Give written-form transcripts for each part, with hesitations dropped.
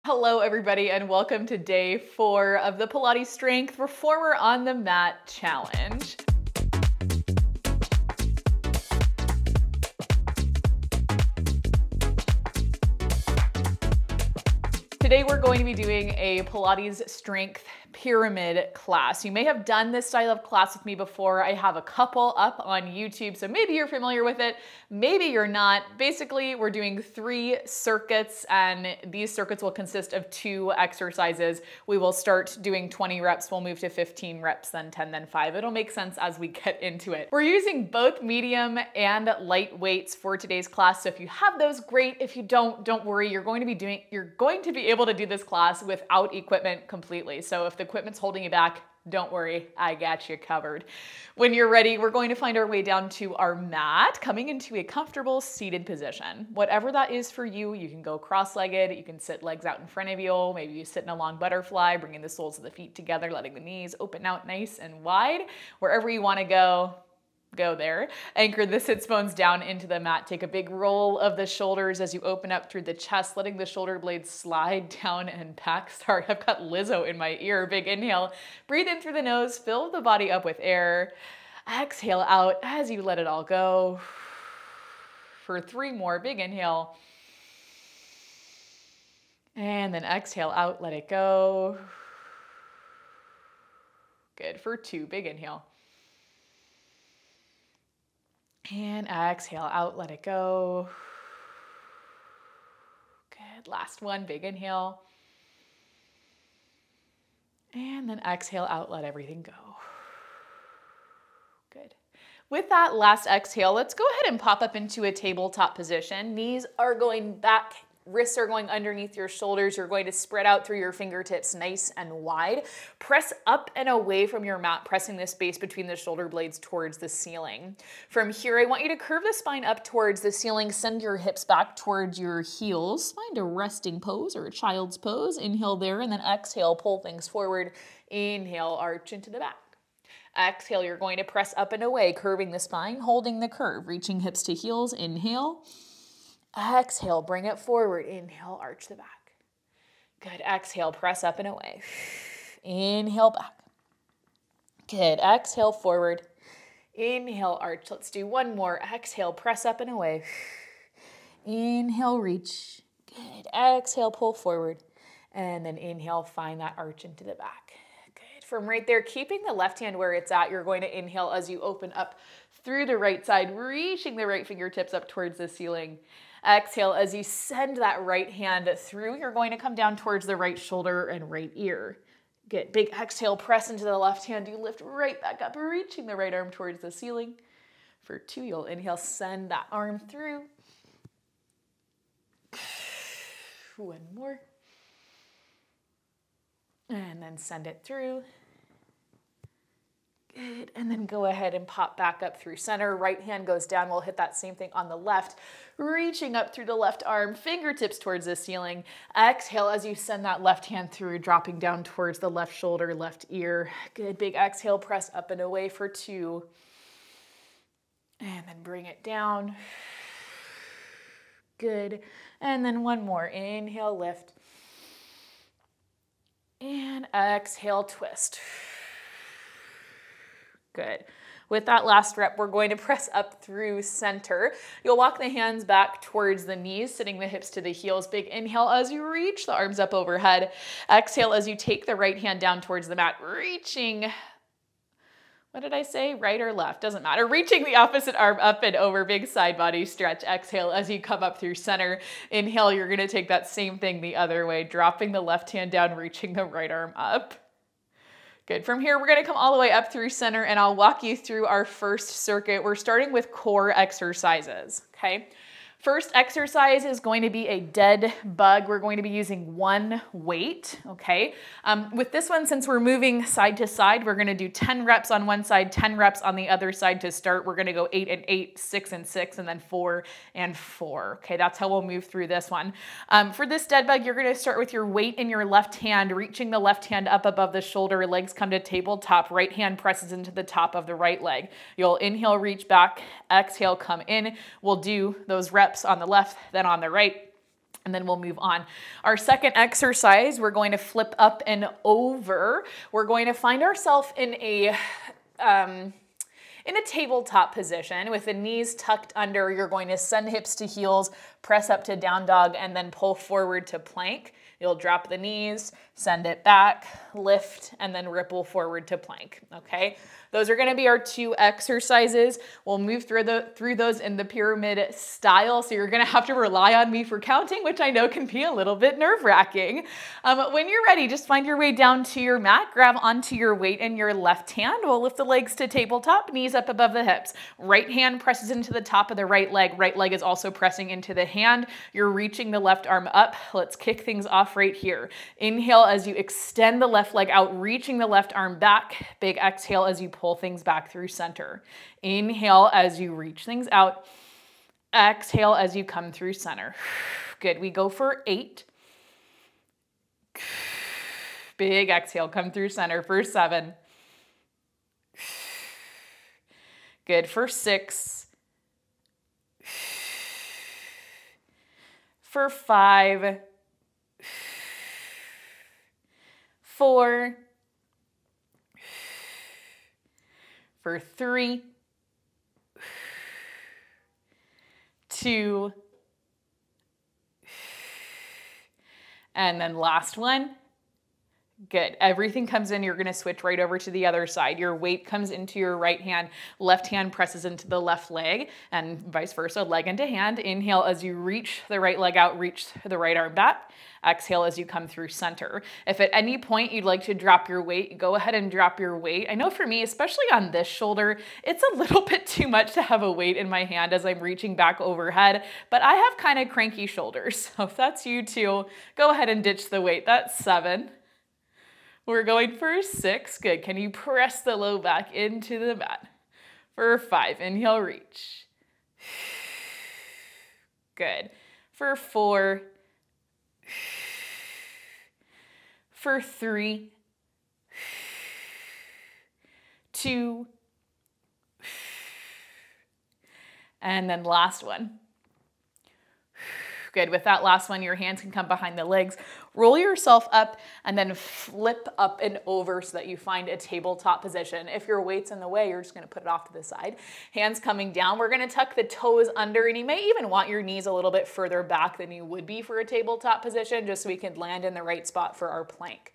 Hello everybody and welcome to day 4 of the Pilates Strength Reformer on the Mat Challenge. Today we're going to be doing a Pilates Strength Pyramid class. You may have done this style of class with me before. I have a couple up on YouTube, so maybe you're familiar with it, maybe you're not. Basically, we're doing 3 circuits, and these circuits will consist of 2 exercises. We will start doing 20 reps, we'll move to 15 reps, then 10, then 5. It'll make sense as we get into it. We're using both medium and light weights for today's class, so if you have those, great. If you don't worry. You're going to be able to do this class without equipment completely. So if the equipment's holding you back, don't worry, I got you covered. When you're ready, we're going to find our way down to our mat, coming into a comfortable seated position. Whatever that is for you, you can go cross-legged, you can sit legs out in front of you, maybe you sit in a long butterfly, bringing the soles of the feet together, letting the knees open out nice and wide. Wherever you want to go there. Anchor the sits bones down into the mat. Take a big roll of the shoulders as you open up through the chest, letting the shoulder blades slide down and back. Sorry, I've got Lizzo in my ear. Big inhale. Breathe in through the nose. Fill the body up with air. Exhale out as you let it all go. For 3 more. Big inhale. And then exhale out. Let it go. Good. For 2. Big inhale. And exhale out, let it go. Good, last one, big inhale. And then exhale out, let everything go. Good. With that last exhale, let's go ahead and pop up into a tabletop position. Knees are going back, wrists are going underneath your shoulders. You're going to spread out through your fingertips nice and wide. Press up and away from your mat, pressing the space between the shoulder blades towards the ceiling. From here, I want you to curve the spine up towards the ceiling. Send your hips back towards your heels. Find a resting pose or a child's pose. Inhale there, and then exhale, pull things forward. Inhale, arch into the back. Exhale, you're going to press up and away, curving the spine, holding the curve, reaching hips to heels. Inhale. Exhale, bring it forward. Inhale, arch the back. Good. Exhale, press up and away. Inhale, back. Good. Exhale, forward. Inhale, arch. Let's do one more. Exhale, press up and away. Inhale, reach. Good. Exhale, pull forward. And then inhale, find that arch into the back. Good. From right there, keeping the left hand where it's at, you're going to inhale as you open up through the right side, reaching the right fingertips up towards the ceiling. Exhale as you send that right hand through. You're going to come down towards the right shoulder and right ear. Good. Big exhale, press into the left hand. You lift right back up, reaching the right arm towards the ceiling. For 2, you'll inhale, send that arm through. 1 more. And then send it through. Good. And then go ahead and pop back up through center. Right hand goes down. We'll hit that same thing on the left. Reaching up through the left arm, fingertips towards the ceiling. Exhale as you send that left hand through, dropping down towards the left shoulder, left ear. Good. Big exhale, press up and away for 2. And then bring it down. Good. And then 1 more. Inhale, lift. And exhale, twist. Good. With that last rep, we're going to press up through center. You'll walk the hands back towards the knees, sitting the hips to the heels. Big inhale as you reach the arms up overhead. Exhale as you take the right hand down towards the mat, reaching, what did I say? Right or left? Doesn't matter. Reaching the opposite arm up and over. Big side body stretch. Exhale as you come up through center. Inhale, you're going to take that same thing the other way, dropping the left hand down, reaching the right arm up. Good. From here, we're going to come all the way up through center, and I'll walk you through our first circuit. We're starting with core exercises, okay? First exercise is going to be a dead bug. We're going to be using 1 weight, okay? With this one, since we're moving side to side, we're gonna do 10 reps on one side, 10 reps on the other side to start. We're gonna go 8 and 8, 6 and 6, and then 4 and 4. Okay, that's how we'll move through this one. For this dead bug, you're gonna start with your weight in your left hand, reaching the left hand up above the shoulder, legs come to tabletop, right hand presses into the top of the right leg. You'll inhale, reach back, exhale, come in. We'll do those reps on the left, then on the right. And then we'll move on. Our second exercise, we're going to flip up and over. We're going to find ourselves in a tabletop position with the knees tucked under. You're going to send hips to heels, press up to down dog, and then pull forward to plank. You'll drop the knees, send it back, lift, and then ripple forward to plank, okay? Those are gonna be our 2 exercises. We'll move through those in the pyramid style, so you're gonna have to rely on me for counting, which I know can be a little bit nerve-wracking. When you're ready, just find your way down to your mat, grab onto your weight in your left hand. We'll lift the legs to tabletop, knees up above the hips. Right hand presses into the top of the right leg is also pressing into the hand. You're reaching the left arm up. Let's kick things off right here. Inhale as you extend the left leg out, reaching the left arm back. Big exhale as you pull things back through center. Inhale as you reach things out. Exhale as you come through center. Good. We go for 8. Big exhale, come through center for 7. Good. For 6. For 5. 4. For 3. 2. And then last one. Good. Everything comes in. You're going to switch right over to the other side. Your weight comes into your right hand. Left hand presses into the left leg and vice versa, leg into hand. Inhale as you reach the right leg out, reach the right arm back. Exhale as you come through center. If at any point you'd like to drop your weight, go ahead and drop your weight. I know for me, especially on this shoulder, it's a little bit too much to have a weight in my hand as I'm reaching back overhead, but I have kind of cranky shoulders. So if that's you too, go ahead and ditch the weight. That's 7. We're going for 6. Good. Can you press the low back into the mat? For 5, inhale, reach. Good. For 4. For 3. 2. And then last one. Good. With that last one, your hands can come behind the legs. Roll yourself up and then flip up and over so that you find a tabletop position. If your weight's in the way, you're just going to put it off to the side. Hands coming down. We're going to tuck the toes under, and you may even want your knees a little bit further back than you would be for a tabletop position, just so we can land in the right spot for our plank.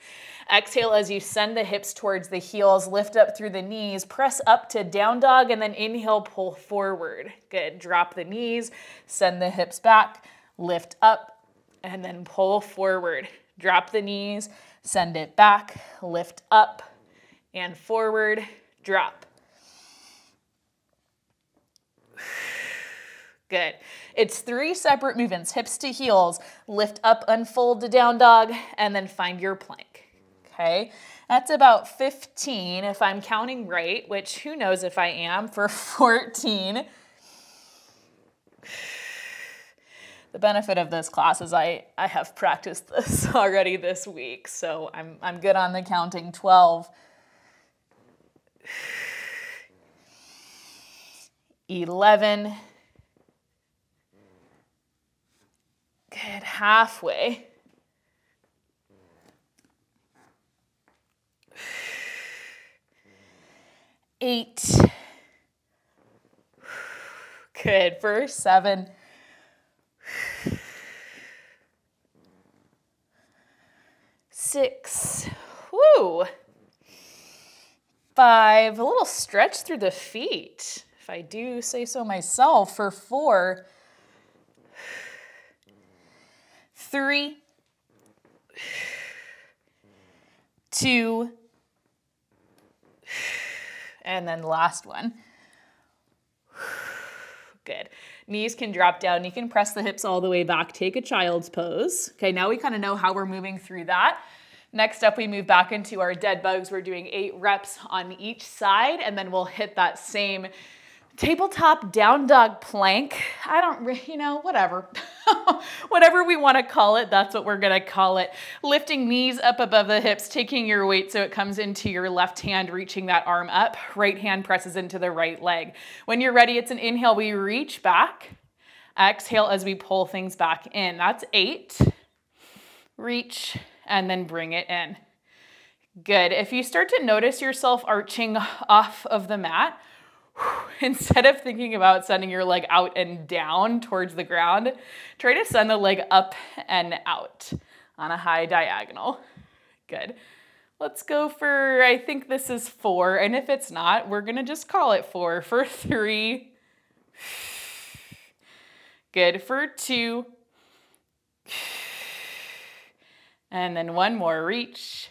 Exhale as you send the hips towards the heels, lift up through the knees, press up to down dog, and then inhale, pull forward. Good. Drop the knees, send the hips back. Lift up and then pull forward. Drop the knees, send it back, lift up and forward, drop. Good. It's 3 separate movements, hips to heels, lift up, unfold to down dog, and then find your plank. Okay, that's about 15 if I'm counting right, which who knows if I am, for 14. The benefit of this class is I have practiced this already this week, so I'm good on the counting. 12, 11, good, halfway, 8, good, for 7, 6, woo, 5, a little stretch through the feet, if I do say so myself, for 4, 3, 2, and then last one. Good. Knees can drop down. You can press the hips all the way back. Take a child's pose. Okay, now we kind of know how we're moving through that. Next up, we move back into our dead bugs. We're doing 8 reps on each side, and then we'll hit that same tabletop down dog plank. I don't, whatever. Whatever we want to call it, that's what we're going to call it. Lifting knees up above the hips, taking your weight so it comes into your left hand, reaching that arm up. Right hand presses into the right leg. When you're ready, it's an inhale. We reach back. Exhale as we pull things back in. That's 8. Reach, and then bring it in. Good. If you start to notice yourself arching off of the mat, instead of thinking about sending your leg out and down towards the ground, try to send the leg up and out on a high diagonal. Good. Let's go for, I think this is 4, and if it's not, we're gonna just call it 4. For 3. Good. For 2. And then one more. Reach.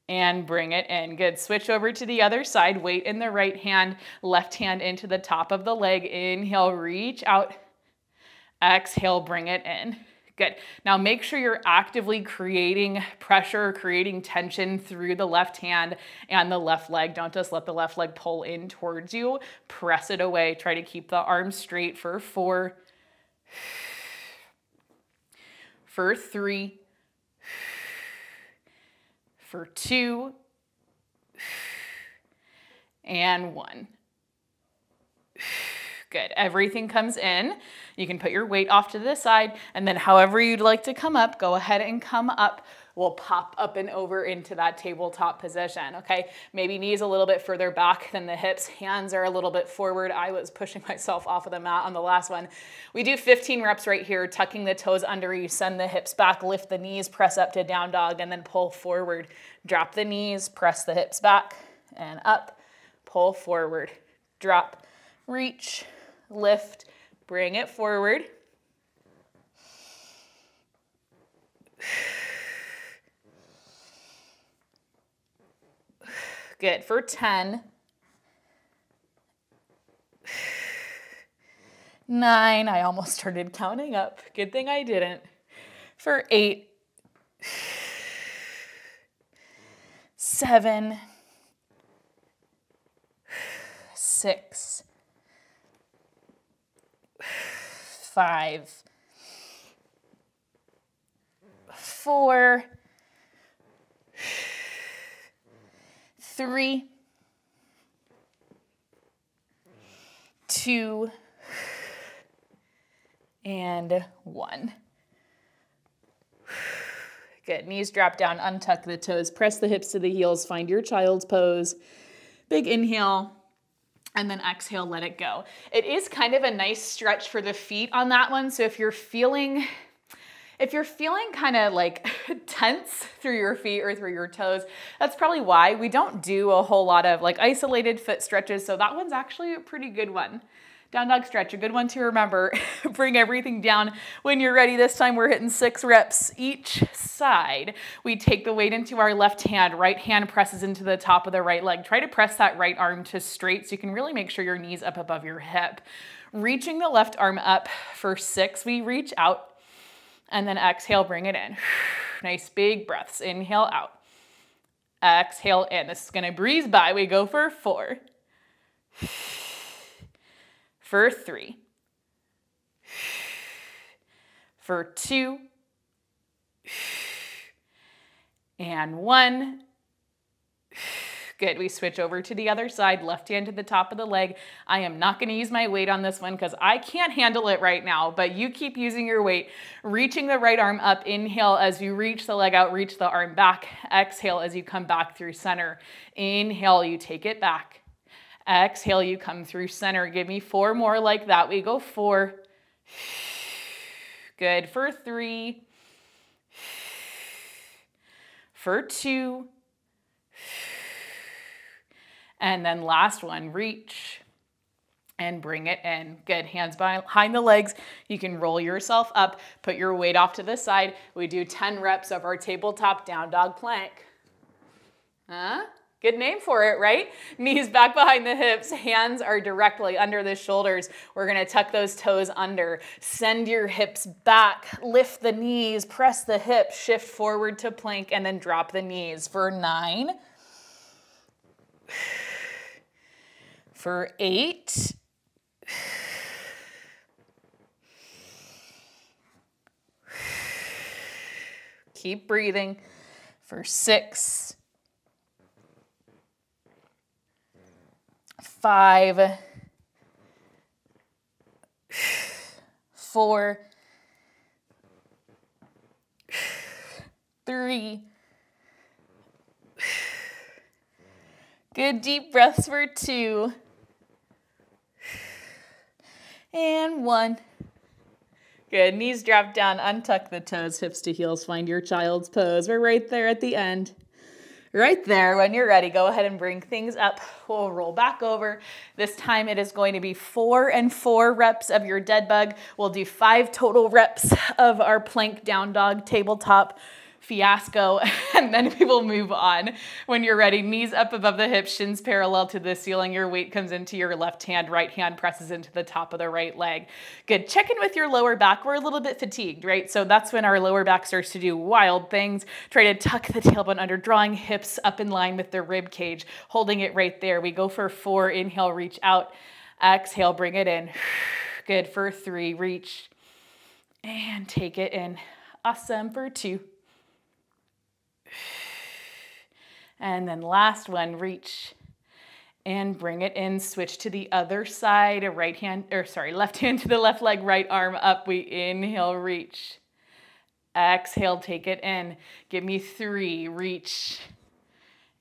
And bring it in. Good. Switch over to the other side. Weight in the right hand, left hand into the top of the leg. Inhale, reach out. Exhale, bring it in. Good. Now make sure you're actively creating pressure, creating tension through the left hand and the left leg. Don't just let the left leg pull in towards you. Press it away. Try to keep the arms straight for 4. For 3. For 2. And 1. Good. Everything comes in. You can put your weight off to the side, and then however you'd like to come up, go ahead and come up. We'll pop up and over into that tabletop position, okay? Maybe knees a little bit further back than the hips. Hands are a little bit forward. I was pushing myself off of the mat on the last one. We do 15 reps right here, tucking the toes under. You send the hips back, lift the knees, press up to down dog, and then pull forward. Drop the knees, press the hips back, and up. Pull forward. Drop, reach, lift, bring it forward. Good. For 10. 9. I almost started counting up. Good thing I didn't. For 8. 7. 6. 5. 4. 3. 2. And 1. Good. Knees drop down, untuck the toes, press the hips to the heels, find your child's pose. Big inhale, and then exhale, let it go. It is kind of a nice stretch for the feet on that one. So if you're feeling kind of like tense through your feet or through your toes, that's probably why. We don't do a whole lot of like isolated foot stretches. So that one's actually a pretty good one. Down dog stretch, a good one to remember. Bring everything down when you're ready. This time we're hitting 6 reps each side. We take the weight into our left hand. Right hand presses into the top of the right leg. Try to press that right arm to straight so you can really make sure your knee's up above your hip. Reaching the left arm up for 6. We reach out and then exhale, bring it in. Nice big breaths. Inhale out. Exhale in. This is going to breeze by. We go for 4. For 3. For 2. And 1. Good. We switch over to the other side, left hand to the top of the leg. I am not going to use my weight on this one because I can't handle it right now, but you keep using your weight. Reaching the right arm up. Inhale as you reach the leg out, reach the arm back. Exhale as you come back through center. Inhale, you take it back. Exhale, you come through center. Give me 4 more like that. We go 4. Good. For 3. For 2. And then last one, reach and bring it in. Good. Hands behind the legs. You can roll yourself up, put your weight off to the side. We do 10 reps of our tabletop down dog plank. Good name for it, right? Knees back behind the hips, hands are directly under the shoulders. We're gonna tuck those toes under. Send your hips back, lift the knees, press the hips, shift forward to plank, and then drop the knees for 9. For 8. Keep breathing. For 6. 5. 4, 3. Good deep breaths for 2. And 1. Good, knees drop down, untuck the toes, hips to heels, find your child's pose. We're right there at the end. Right there, when you're ready, go ahead and bring things up. We'll roll back over. This time it is going to be 4 and 4 reps of your dead bug. We'll do 5 total reps of our plank down dog tabletop fiasco, and then we will move on. When you're ready, knees up above the hips, shins parallel to the ceiling. Your weight comes into your left hand, right hand presses into the top of the right leg. Good. Check in with your lower back. We're a little bit fatigued, right? So that's when our lower back starts to do wild things. Try to tuck the tailbone under, drawing hips up in line with the rib cage, holding it right there. We go for 4, inhale, reach out. Exhale, bring it in. Good. For 3, reach and take it in. Awesome. For 2. And then last one, reach and bring it in. Switch to the other side, left hand to the left leg, right arm up. We inhale, reach. Exhale, take it in. Give me 3, reach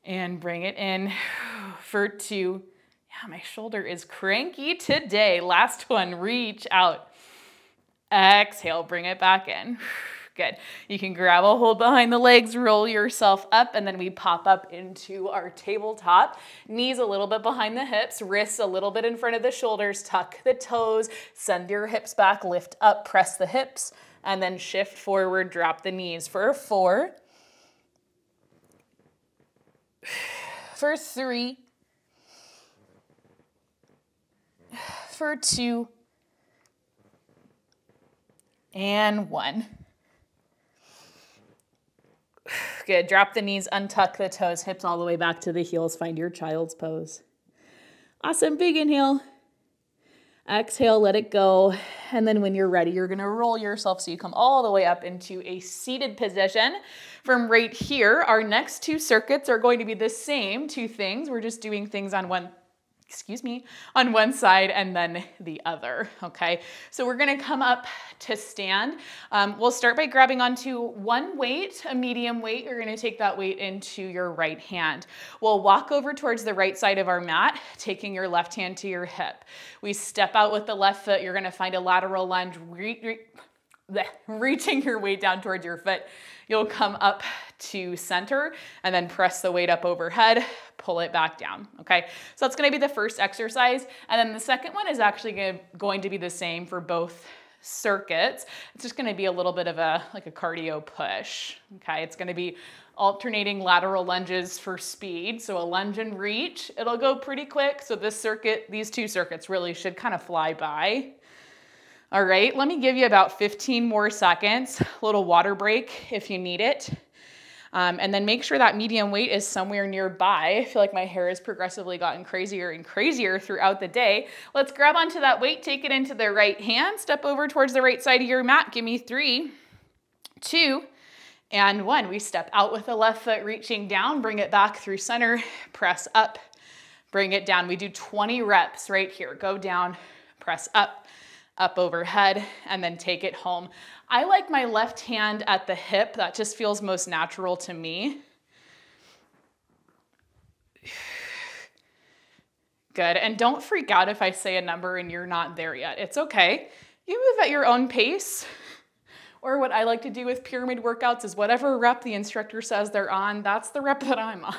and bring it in. For 2. Yeah, my shoulder is cranky today. Last one, reach out. Exhale, bring it back in. Good. You can grab a hold behind the legs, roll yourself up, and then we pop up into our tabletop. Knees a little bit behind the hips, wrists a little bit in front of the shoulders, tuck the toes, send your hips back, lift up, press the hips, and then shift forward, drop the knees for 4, for 3, for 2, and 1. Good. Drop the knees, untuck the toes, hips all the way back to the heels. Find your child's pose. Awesome. Big inhale. Exhale, let it go. And then when you're ready, you're going to roll yourself so you come all the way up into a seated position. From right here, our next 2 circuits are going to be the same 2 things. We're just doing things on one side and then the other, okay? So we're gonna come up to stand. We'll start by grabbing onto one weight, a medium weight. You're gonna take that weight into your right hand. We'll walk over towards the right side of our mat, taking your left hand to your hip. We step out with the left foot. You're gonna find a lateral lunge, reaching your weight down towards your foot. You'll come up to center and then press the weight up overhead, pull it back down, okay? So that's gonna be the first exercise. And then the second one is actually going to be the same for both circuits. It's just gonna be a little bit of like a cardio push, okay? It's gonna be alternating lateral lunges for speed. So a lunge and reach, it'll go pretty quick. So these 2 circuits really should kind of fly by. All right, let me give you about 15 more seconds, a little water break if you need it. And then make sure that medium weight is somewhere nearby. I feel like my hair has progressively gotten crazier and crazier throughout the day. Let's grab onto that weight, take it into the right hand, step over towards the right side of your mat. Give me 3, 2, and 1. We step out with the left foot, reaching down, bring it back through center, press up, bring it down. We do 20 reps right here. Go down, press up overhead, and then take it home. I like my left hand at the hip. That just feels most natural to me. Good. And don't freak out if I say a number and you're not there yet. It's okay. You move at your own pace. Or what I like to do with pyramid workouts is whatever rep the instructor says they're on, that's the rep that I'm on.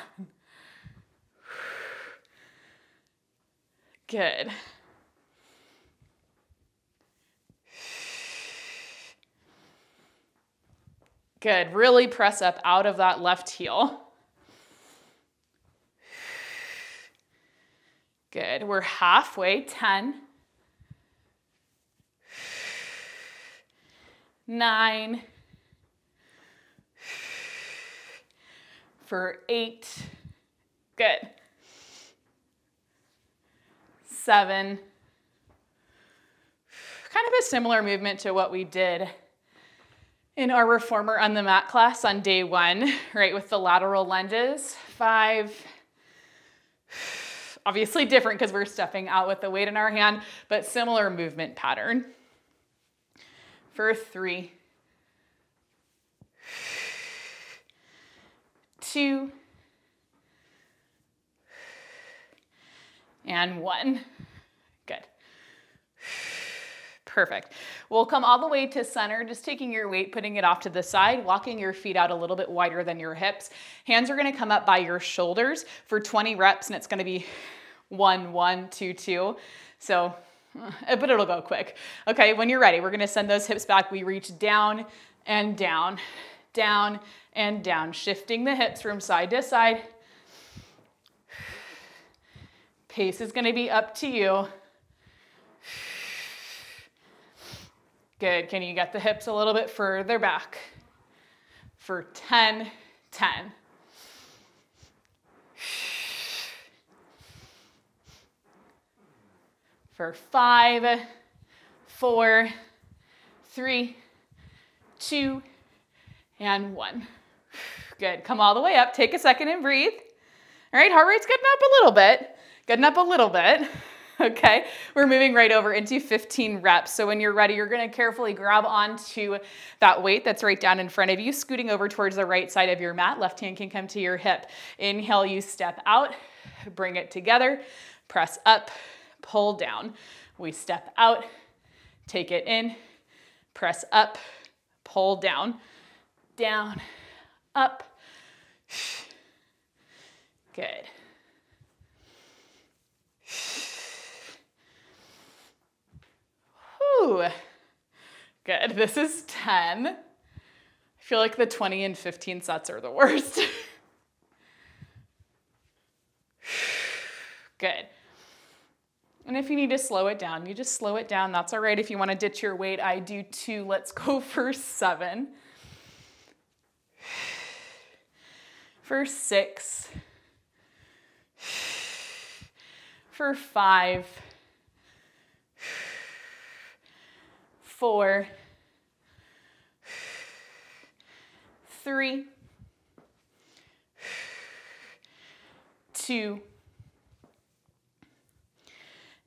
Good. Good. Really press up out of that left heel. Good. We're halfway. 10, 9, for 8. Good. 7. Kind of a similar movement to what we did in our reformer on the mat class on day 1, right, with the lateral lunges. 5, obviously different because we're stepping out with the weight in our hand, but similar movement pattern. for 3, 2, and 1. Good. Perfect. We'll come all the way to center, just taking your weight, putting it off to the side, walking your feet out a little bit wider than your hips. Hands are going to come up by your shoulders for 20 reps, and it's going to be 1, 1, 2, 2. So, but it'll go quick. Okay, when you're ready, we're going to send those hips back. We reach down and down, down and down, shifting the hips from side to side. Pace is going to be up to you. Good. Can you get the hips a little bit further back? For 10, 10. For 5, 4, 3, 2, and 1. Good. Come all the way up. Take a second and breathe. All right, heart rate's getting up a little bit. Getting up a little bit. Okay, we're moving right over into 15 reps. So when you're ready, you're going to carefully grab onto that weight that's right down in front of you, scooting over towards the right side of your mat. Left hand can come to your hip. Inhale, you step out, bring it together, press up, pull down. We step out, take it in, press up, pull down, down, up. Good. Whew. Good. This is 10. I feel like the 20 and 15 sets are the worst. Good. And if you need to slow it down, you just slow it down. That's all right. If you want to ditch your weight, I do too. Let's go for 7. For 6. For 5. 4, 3, 2,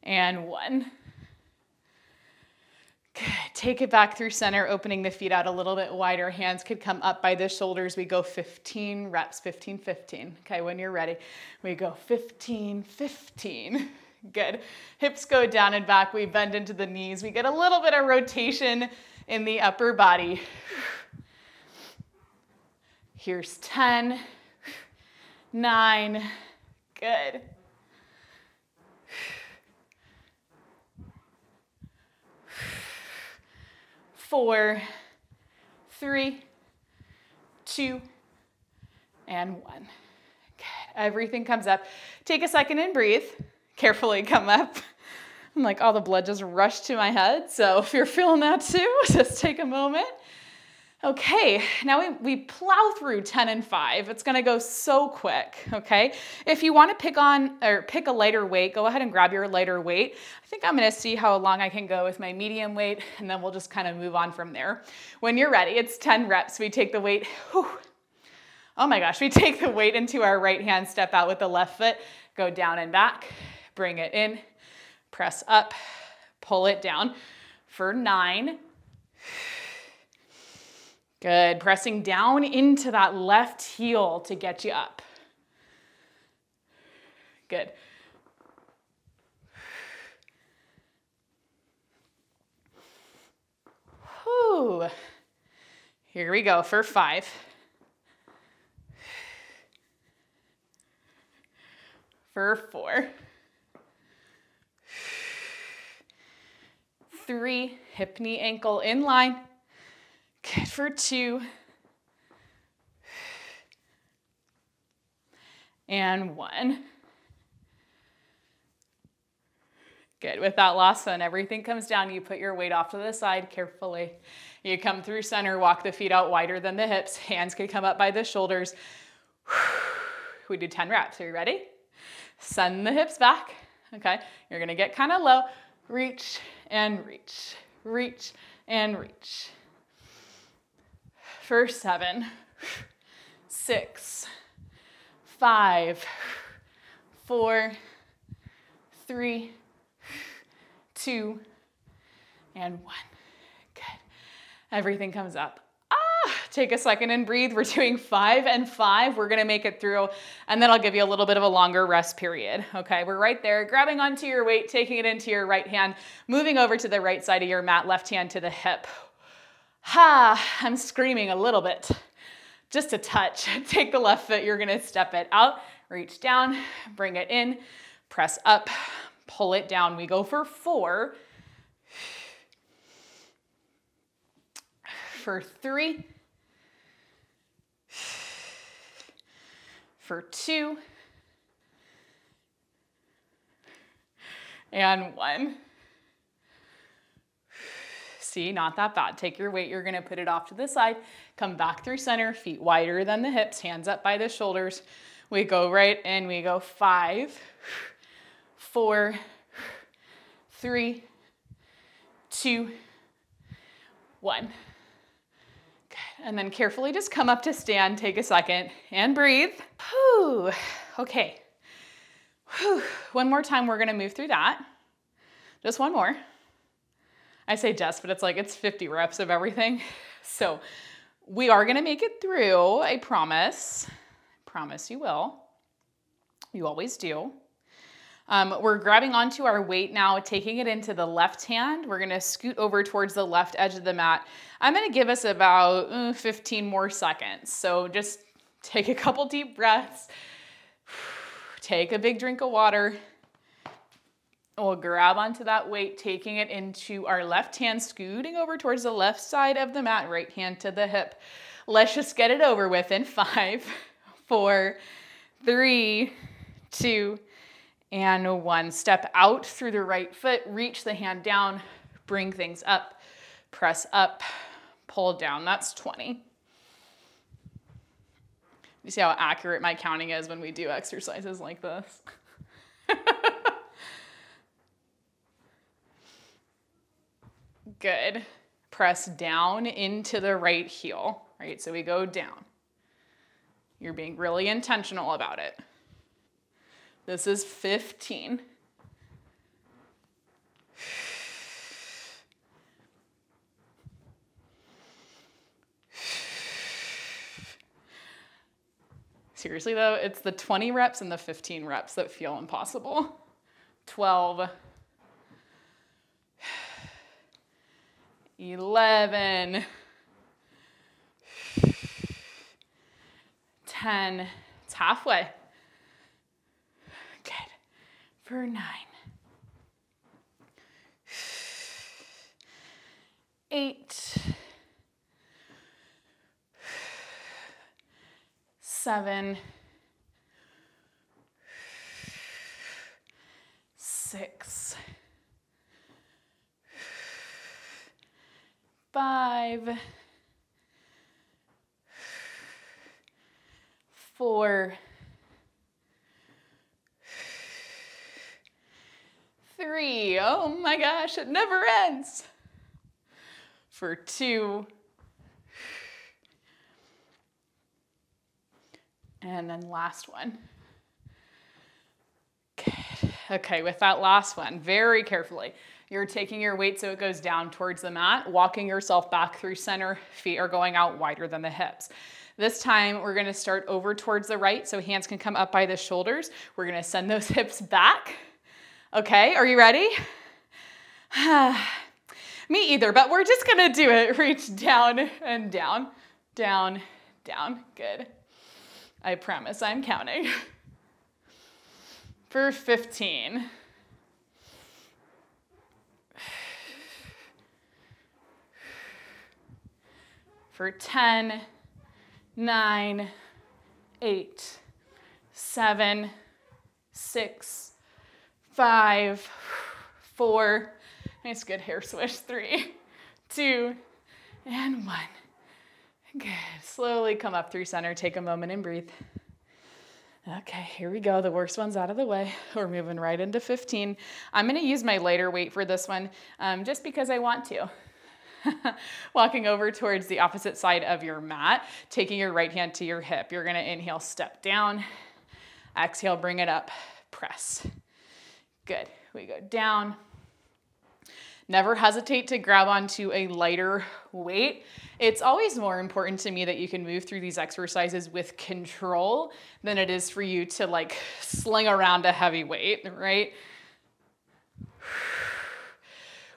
and 1. Good. Take it back through center, opening the feet out a little bit wider. Hands could come up by the shoulders. We go 15 reps, 15, 15. Okay, when you're ready, we go 15, 15. Good. Hips go down and back. We bend into the knees. We get a little bit of rotation in the upper body. Here's 10, 9. Good. 4, 3, 2, and 1. Good. Everything comes up. Take a second and breathe. Carefully come up. I'm like, all the blood just rushed to my head. So if you're feeling that too, just take a moment. Okay, now we plow through 10 and 5. It's gonna go so quick, okay? If you wanna pick a lighter weight, go ahead and grab your lighter weight. I think I'm gonna see how long I can go with my medium weight, and then we'll just kind of move on from there. When you're ready, it's 10 reps. We take the weight, oh my gosh, we take the weight into our right hand, step out with the left foot, go down and back, bring it in, press up, pull it down for 9. Good. Pressing down into that left heel to get you up. Good. Whew. Here we go for 5. For 4. 3, hip, knee, ankle in line. Good for 2. And 1. Good. With that last one, everything comes down. You put your weight off to the side carefully. You come through center, walk the feet out wider than the hips. Hands can come up by the shoulders. We do 10 reps. Are you ready? Send the hips back. Okay. You're going to get kind of low. Reach and reach. Reach and reach. For 7, 6, 5, 4, 3, 2, and 1. Good. Everything comes up. Take a second and breathe. We're doing 5 and 5. We're gonna make it through, and then I'll give you a little bit of a longer rest period. Okay, we're right there, grabbing onto your weight, taking it into your right hand, moving over to the right side of your mat, left hand to the hip. I'm screaming a little bit, just a touch. Take the left foot, you're gonna step it out, reach down, bring it in, press up, pull it down. We go for 4, for 3, for 2, and 1. See, not that bad. Take your weight, you're gonna put it off to the side, come back through center, feet wider than the hips, hands up by the shoulders. We go right in, we go 5, 4, 3, 2, 1. And then carefully just come up to stand, take a second and breathe. Whew. Okay. Whew. One more time, we're gonna move through that. Just one more. I say just, but it's like it's 50 reps of everything. So we are gonna make it through, I promise. I promise you will. You always do. We're grabbing onto our weight now, taking it into the left hand. We're gonna scoot over towards the left edge of the mat. I'm gonna give us about 15 more seconds. So just take a couple deep breaths. Take a big drink of water. We'll grab onto that weight, taking it into our left hand, scooting over towards the left side of the mat, right hand to the hip. Let's just get it over with in 5, 4, 3, 2, and 1. Step out through the right foot, reach the hand down, bring things up, press up, pull down. That's 20. You see how accurate my counting is when we do exercises like this? Good. Press down into the right heel, right? So we go down. You're being really intentional about it. This is 15. Seriously though, it's the 20 reps and the 15 reps that feel impossible. 12. 11. 10. It's halfway. Good. For 9. 8. 7. 6. 5. 4. 3. Oh my gosh, it never ends. For 2. And then last one. Good. Okay, with that last one, very carefully, you're taking your weight so it goes down towards the mat, walking yourself back through center, feet are going out wider than the hips. This time, we're gonna start over towards the right, so hands can come up by the shoulders. We're gonna send those hips back. Okay, are you ready? Me either, but we're just gonna do it. Reach down and down, down, down. Good. I promise I'm counting. For 15. For 10, 9, 8, 7, 6, 5, 4, nice good hair swish, 3, 2, and 1. Good. Slowly come up through center. Take a moment and breathe. Okay, here we go. The worst one's out of the way. We're moving right into 15. I'm going to use my lighter weight for this one just because I want to. Walking over towards the opposite side of your mat, taking your right hand to your hip. You're going to inhale, step down. Exhale, bring it up, press. Good. We go down. Never hesitate to grab onto a lighter weight. It's always more important to me that you can move through these exercises with control than it is for you to like sling around a heavy weight, right?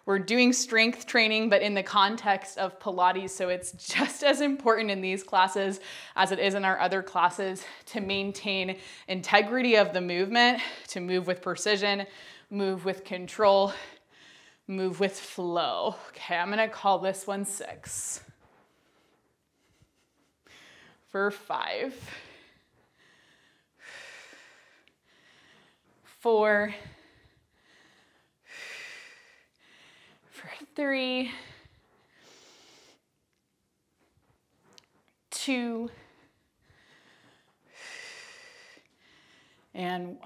We're doing strength training, but in the context of Pilates, so it's just as important in these classes as it is in our other classes to maintain integrity of the movement, to move with precision, move with control, move with flow. Okay, I'm gonna call this one 6. For 5. 4. 3, 2, and 1.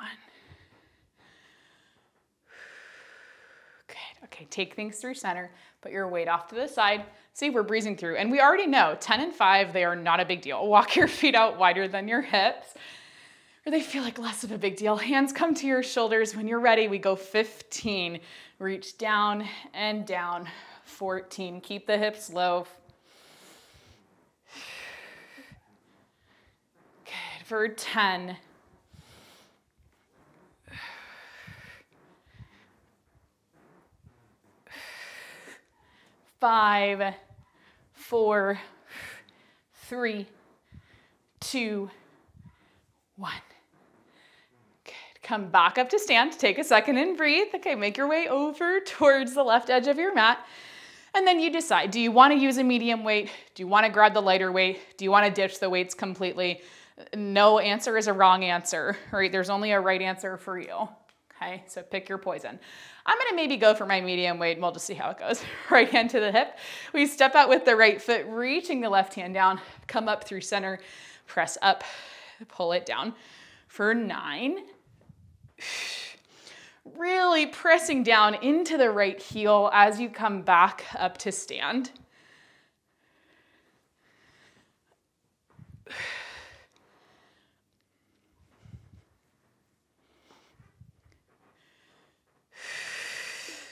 Good. Okay, take things through center. Put your weight off to the side. See, we're breezing through. And we already know 10 and 5, they are not a big deal. Walk your feet out wider than your hips, or they feel like less of a big deal. Hands come to your shoulders. When you're ready, we go 15. Reach down and down. 14. Keep the hips low. Good. For 10. 5, 4, 3, 2, 1. Come back up to stand. Take a second and breathe. Okay, make your way over towards the left edge of your mat. And then you decide, do you want to use a medium weight? Do you want to grab the lighter weight? Do you want to ditch the weights completely? No answer is a wrong answer, right? There's only a right answer for you. Okay, so pick your poison. I'm gonna maybe go for my medium weight and we'll just see how it goes. Right hand to the hip. We step out with the right foot, reaching the left hand down, come up through center, press up, pull it down. For 9. Really pressing down into the right heel as you come back up to stand.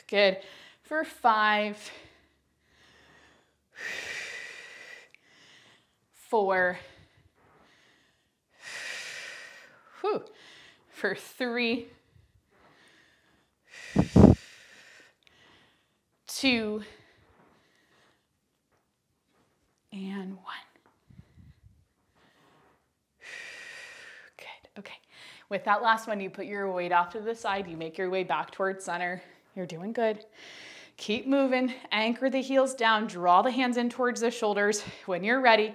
Good. For 5, 4, for 3, 2, and 1. Good. Okay. With that last one, you put your weight off to the side. You make your way back towards center. You're doing good. Keep moving. Anchor the heels down. Draw the hands in towards the shoulders. When you're ready,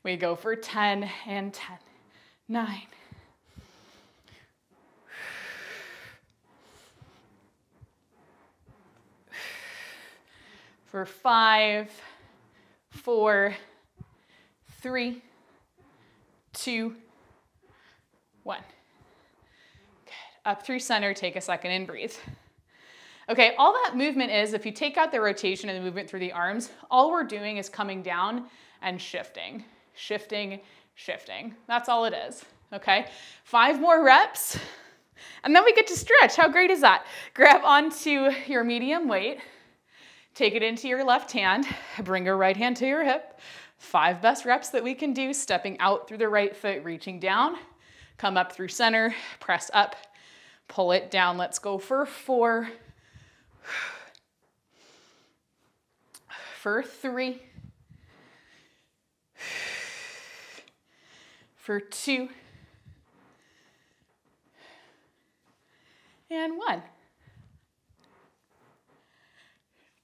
we go for 10 and 10, 9, for 5, 4, 3, 2, 1. Good. Up through center, take a second and breathe. Okay, all that movement is, if you take out the rotation and the movement through the arms, all we're doing is coming down and shifting, shifting, shifting. That's all it is, okay? 5 more reps, and then we get to stretch. How great is that? Grab onto your medium weight. Take it into your left hand, bring your right hand to your hip. 5 best reps that we can do, stepping out through the right foot, reaching down, come up through center, press up, pull it down. Let's go for 4, for 3, for 2, and 1.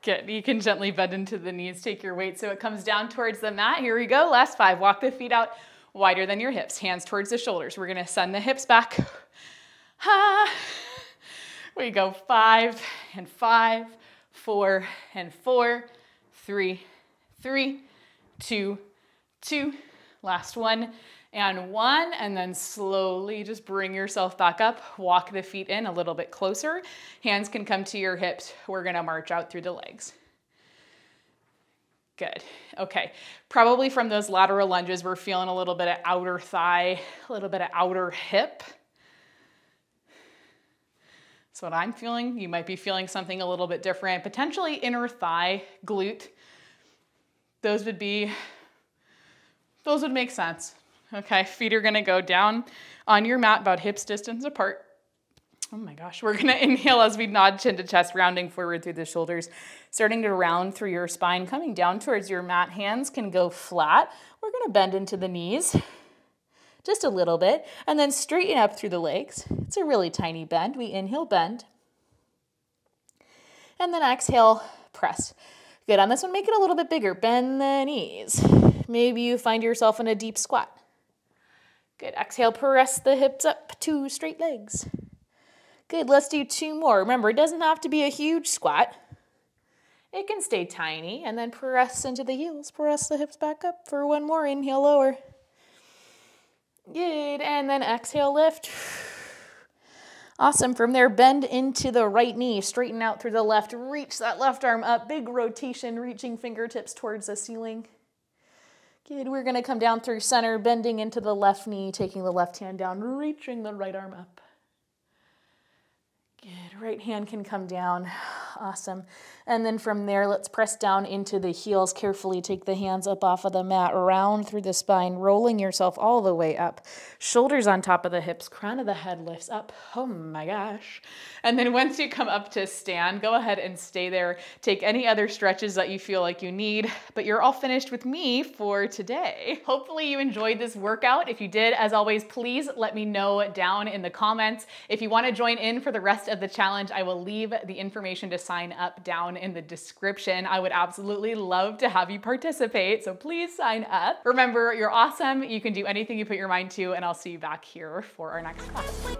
Good. You can gently bend into the knees, take your weight so it comes down towards the mat. Here we go. Last 5. Walk the feet out wider than your hips. Hands towards the shoulders. We're going to send the hips back. We go 5 and 5, 4 and 4, 3, 3, 2, 2. Last 1 and 1, and then slowly just bring yourself back up. Walk the feet in a little bit closer. Hands can come to your hips. We're gonna march out through the legs. Good. Okay. Probably from those lateral lunges, we're feeling a little bit of outer thigh, a little bit of outer hip. That's what I'm feeling. You might be feeling something a little bit different, potentially inner thigh, glute. Those would make sense. Okay, feet are gonna go down on your mat about hips distance apart. Oh my gosh, we're gonna inhale as we nod chin to chest, rounding forward through the shoulders, starting to round through your spine, coming down towards your mat. Hands can go flat. We're gonna bend into the knees just a little bit, and then straighten up through the legs. It's a really tiny bend. We inhale, bend, and then exhale, press. Good, on this one, make it a little bit bigger. Bend the knees. Maybe you find yourself in a deep squat. Good, exhale, press the hips up to straight legs. Good, let's do 2 more. Remember, it doesn't have to be a huge squat. It can stay tiny, and then press into the heels. Press the hips back up for 1 more. Inhale, lower. Good, and then exhale, lift. Awesome, from there, bend into the right knee, straighten out through the left, reach that left arm up, big rotation, reaching fingertips towards the ceiling. Good, we're gonna come down through center, bending into the left knee, taking the left hand down, reaching the right arm up. Good, right hand can come down, awesome. And then from there, let's press down into the heels, carefully take the hands up off of the mat, round through the spine, rolling yourself all the way up. Shoulders on top of the hips, crown of the head lifts up, oh my gosh. And then once you come up to stand, go ahead and stay there. Take any other stretches that you feel like you need, but you're all finished with me for today. Hopefully you enjoyed this workout. If you did, as always, please let me know down in the comments. If you want to join in for the rest of the challenge, I will leave the information to sign up down in the description. I would absolutely love to have you participate, so please sign up. Remember, you're awesome. You can do anything you put your mind to, and I'll see you back here for our next class.